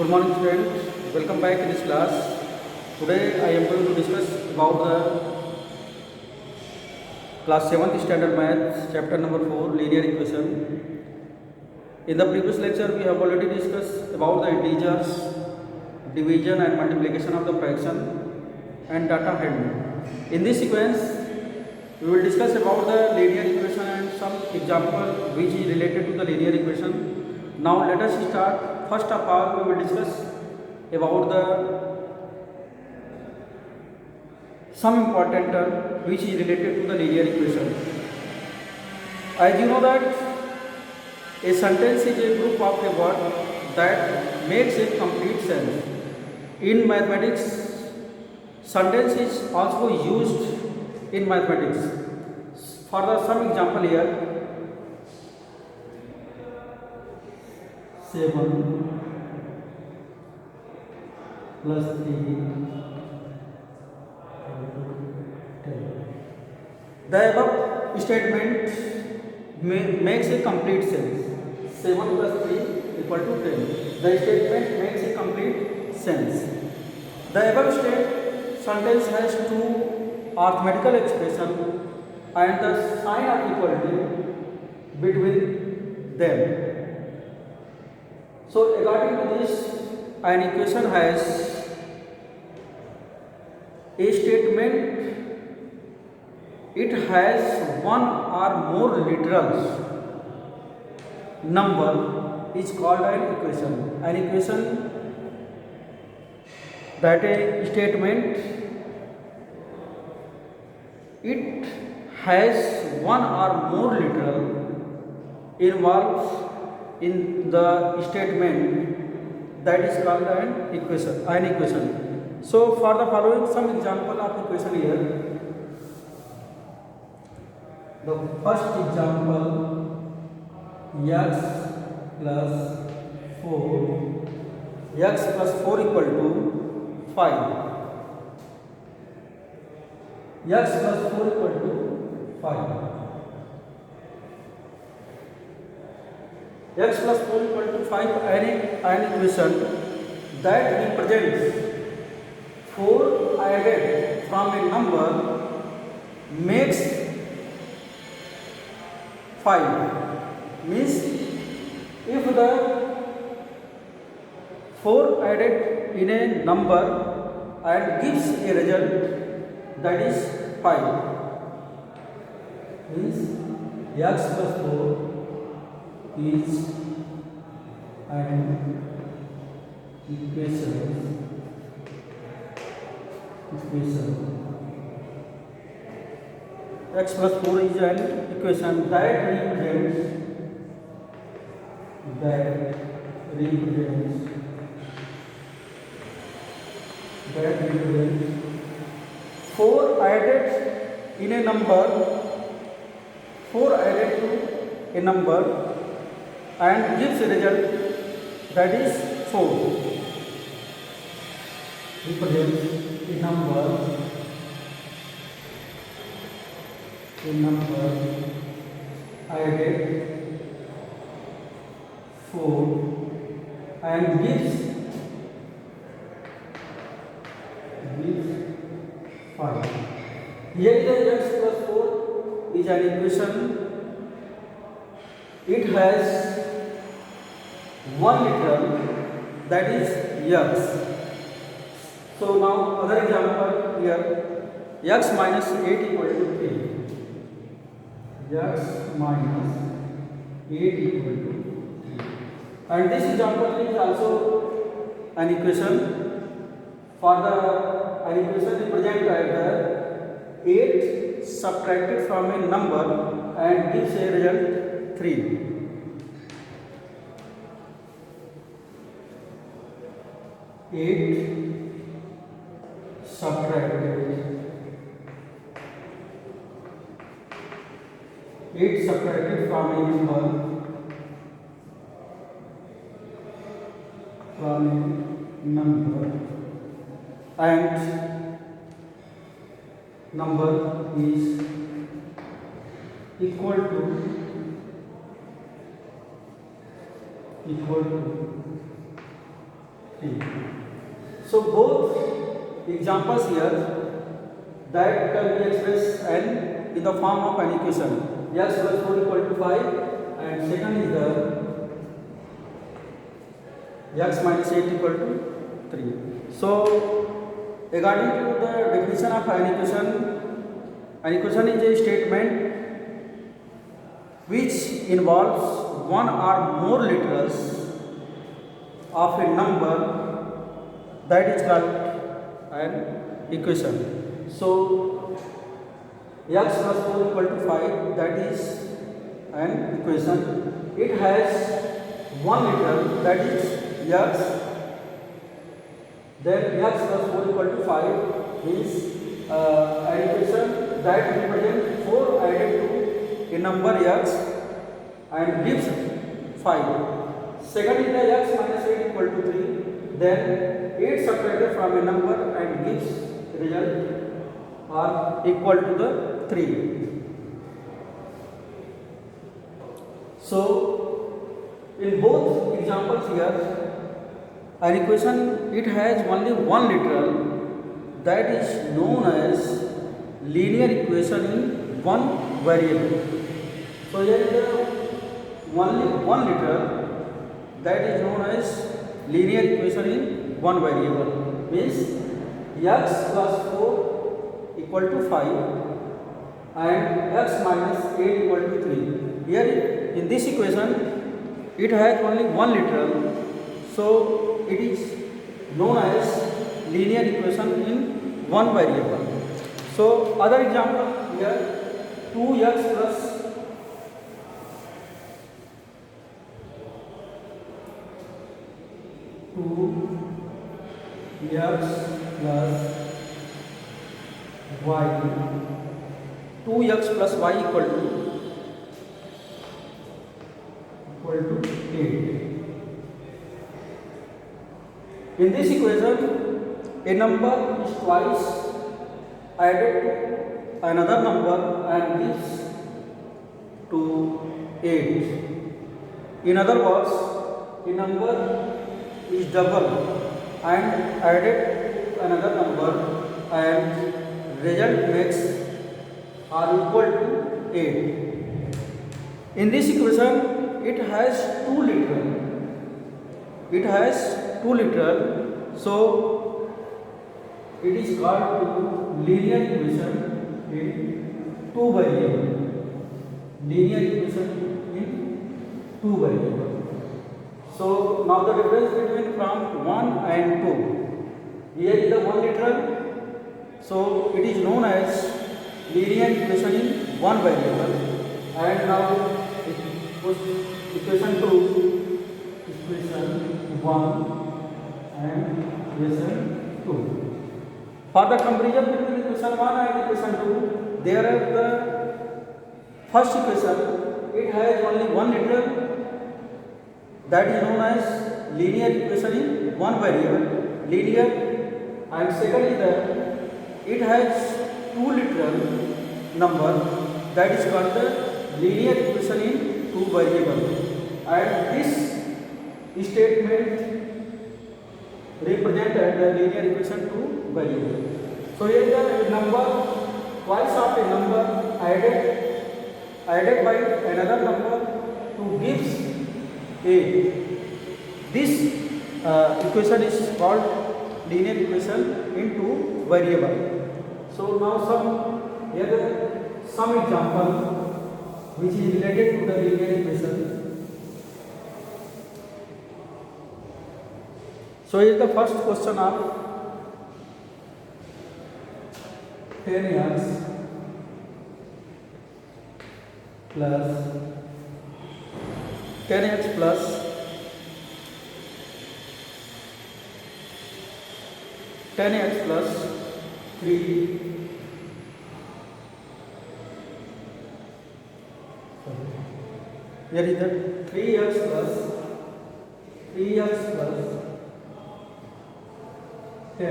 Good morning students, welcome back in this class. Today I am going to discuss about the class 7th standard maths chapter number 4 linear equation. In the previous lecture we have already discussed about the integers, division and multiplication of the fraction and data handling. In this sequence we will discuss about the linear equation and some example which is related to the linear equation. Now let us start. First of all we will discuss about the some important term which is related to the linear equation. As you know that a sentence is a group of a word that makes a complete sense. In mathematics, sentence is also used in mathematics. For the some example here, 7 plus 3 10. The above statement makes a complete sense. 7 plus 3 equal to 10. The statement makes a complete sense. The above sentence has two arithmetical expressions and the sign of equality between them. So according to this, an equation has a statement, it has one or more literals number is called an equation. An equation that a statement, it has one or more literal involved in the statement, that is called an equation. So for the following some example of equation here. The first example, x plus 4, x plus 4 equal to 5. X plus 4 equal to 5. X plus 4 equal to 5 an equation that represents 4 added from a number makes 5. Means if the 4 added in a number and gives a result that is 5. Means x plus 4 is an equation. X plus 4 is an equation that represents 4 added in a number, 4 added to a number and gives a result that is 4. Represents a number added 4 and gives 5. Here the x plus 4 is an equation. It has one literal, that is x. So now other example here, x minus 8 equal to 3. X minus 8 equal to 3. And this example is also an equation. For an equation represented as 8 subtracted from a number and gives a result 3. 8 subtracted from a number and number is equal to 3. So both examples here that can be expressed and in the form of an equation x plus 4 equal to 5, and second is the x minus 8 equal to 3. So according to the definition of an equation is a statement which involves one or more literals of a number, that is called an equation. So x plus 4 equal to 5, that is an equation. It has one literal, that is x. Then x plus 4 equal to 5 is an equation that represents 4 added to a number x and gives 5. Second is the x minus 8 equal to 3. Then 8 subtracted from a number and gives result are equal to the 3. So in both examples here, an equation it has only one literal, that is known as linear equation in one variable. So here is the only one literal, that is known as linear equation in one variable, means x plus 4 equal to 5 and x minus 8 equal to 3. Here in this equation it has only one literal, so it is known as linear equation in one variable. So other example here, 2x plus 2x plus y, 2x plus y equal to 8. In this equation, a number is twice added to another number and gives to 8. In other words, a number is double and added to another number and result makes are equal to 8. In this equation, it has two literal. So it is called to linear equation in two variable. Linear equation in two variable. So now the difference between from 1 and 2. Here is the one literal. So it is known as linear equation in one variable. And now equation 2, equation 1 and equation 2. For the comparison between equation 1 and equation 2, there are the first equation, it has only one literal, that is known as linear equation in one variable, linear, and second is that it has two literal number, that is called the linear equation in two variable, and this statement represented the linear equation two variable. So here the number twice of a number added by another number to gives 8. This equation is called linear equation in two variable. So now some example which is related to the linear equation. So here is the first question of 10x plus 10x plus 10x plus 3 here is the 3x plus 10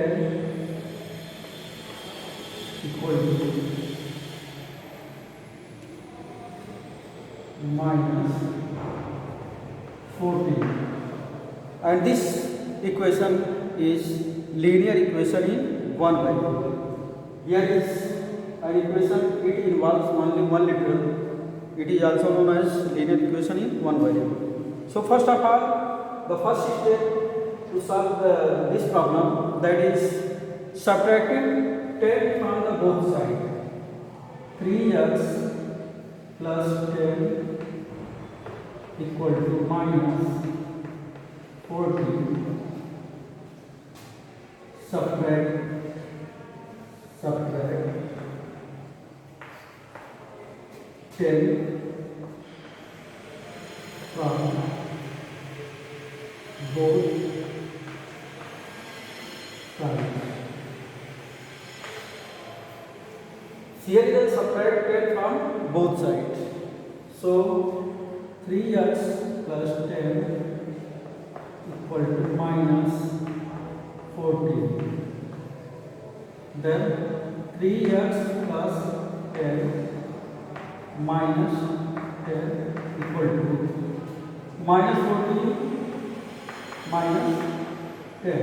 equal to minus 14, and this equation is linear equation in one value. Here is an equation, it involves only one literal. It is also known as linear equation in one value. So first of all, the first step to solve this problem, that is subtracting 10 from the both sides. 3x plus 10 equal to minus 14. Subtract 10 from both sides. Here we will subtract 10 from both sides. So 3x plus 10 equal to minus 14. Then 3x plus 10 minus 10 equal to minus 14 minus 10.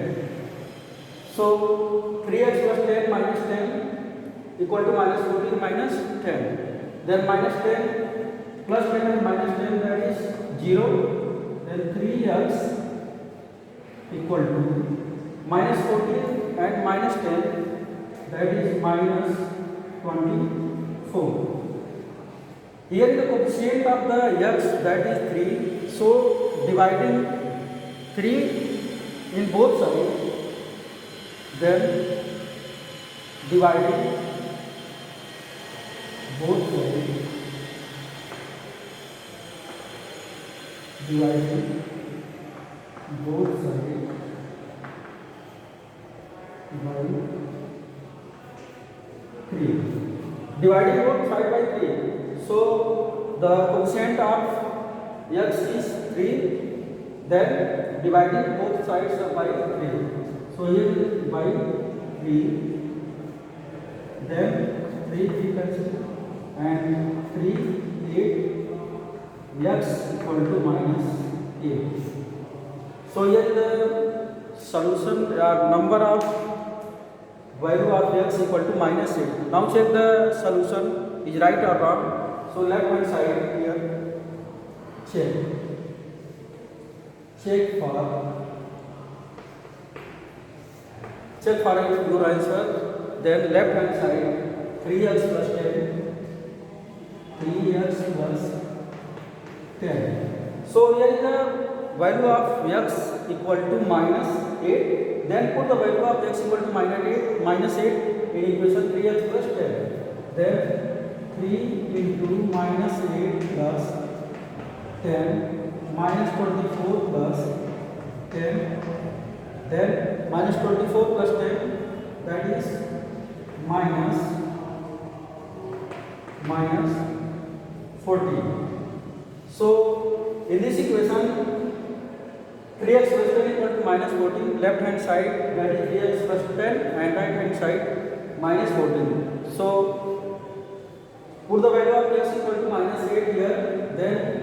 So 3x plus 10 minus 10 equal to minus 14 minus 10. Then minus 10 plus 10 and minus 10, that is 0. Then 3x equal to minus 14 and minus 10, that is minus 24. Here the coefficient of the x, that is 3. So dividing 3 in both sides, then dividing both sides, by 3. Dividing both side by 3. So the coefficient of x is 3. Then dividing both sides by 3. So here by 3. Then 3 cancel and 3 8 x equal to minus 8. So here the solution number of value of x equal to minus 8. Now check the solution is right or wrong. So left hand side here, check for your answer. Then left hand side 3x plus 10, 3x plus 10. So here is the value of x equal to minus 8. Then put the value of x equal to minus 8 in equation 3x plus 10. Then 3 into minus 8 plus 10 minus 24 plus 10. Then minus 24 plus 10, that is minus 14. So in this equation 3x plus 10 equal to minus 14, left hand side that is 3x plus 10 and right hand side minus 14. So put the value of x equal to minus 8 here, then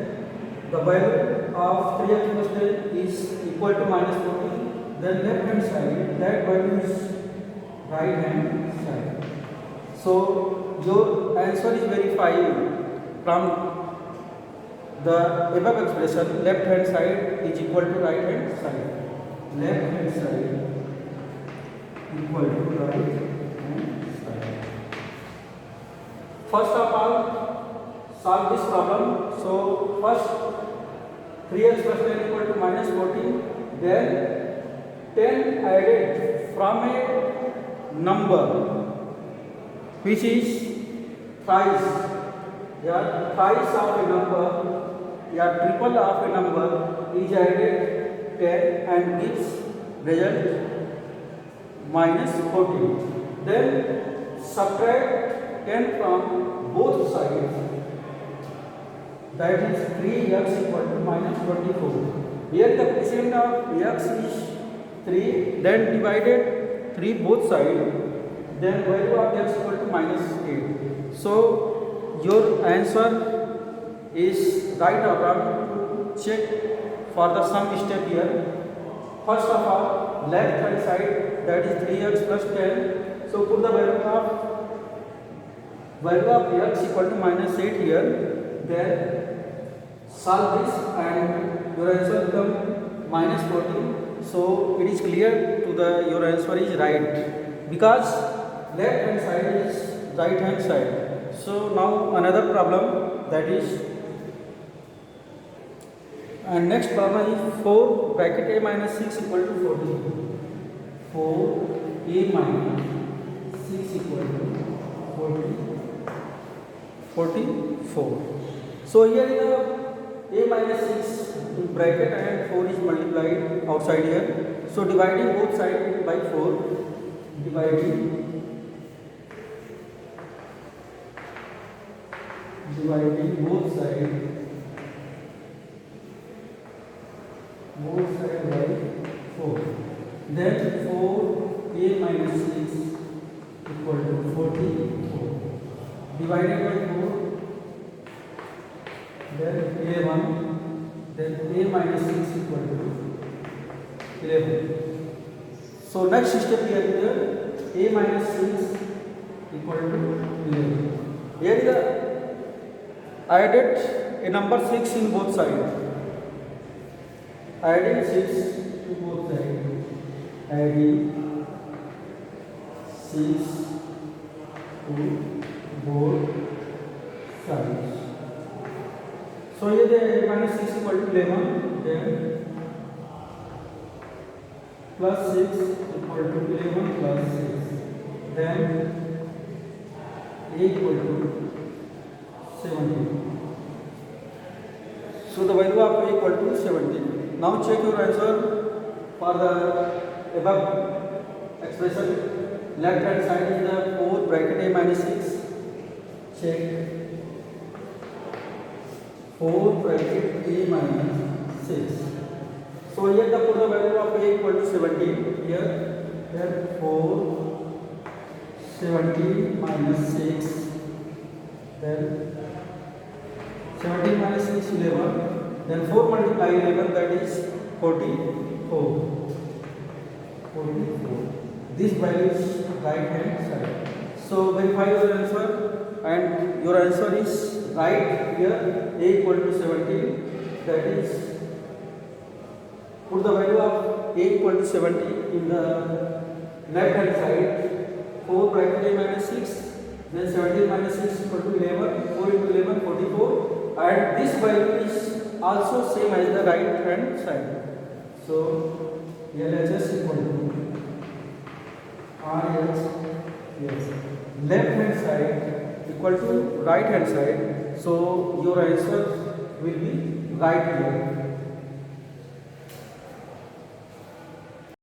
the value of 3x plus 10 is equal to minus 14. Then left hand side, that value is right hand side. So your answer is verified from the above expression. Left hand side is equal to right hand side. Left hand side equal to right hand side. First of all, solve this problem. So first 3x plus 10 equal to minus 14. Then 10 added from a number which is thrice. Thrice of a number, triple of a number is added 10 and gives result minus 14. Then subtract 10 from both sides, that is 3x equal to minus 24. Here the coefficient of x is 3, then divided 3 both sides, then value of x equal to minus 8. So your answer is right or wrong. Check for the sum step here. first of all, left hand side, that is 3x plus 10. So put the value of x equal to minus 8 here. Then solve this and your answer become minus 14. So it is clear to the your answer is right, because left hand side is right hand side. So now another problem, that is, and next problem is 4 bracket a minus 6 equal to 14. 4 a minus 6 equal to 44. So here is a minus 6 in bracket and 4 is multiplied outside here. So dividing both sides by 4, dividing both sides by 4. Then 4a minus 6 equal to 44. Divided by 4. Then a1. Then a minus 6 equal to 11. So next step here, a minus 6 equal to 11. Here is the added a number 6 in both sides. Adding 6 to both sides. Adding 6 to both sides. So here the minus 6 equal to 11. Then plus 6 equal to 11 plus 6. Then a equal to 17. So the value of a equal to 17. Now check your answer for the above expression. Left hand side is the 4 bracket a minus 6. Check 4 bracket a minus 6. So here the put the value of a equal to 17. Here 4 17 minus 6. Then 17 minus 6 11. Then 4 multiply 11, that is 44. This value is right hand side. So verify your answer, and your answer is right here, a equal to 17. That is, put the value of a equal to 17 in the left hand side. 4 bracket a minus 6. Then 17 minus 6 equal to 11. 4 into 11, 44. And this value is also same as the right hand side. So LHS equal to RHS, left hand side equal to right hand side. So your answer will be right here.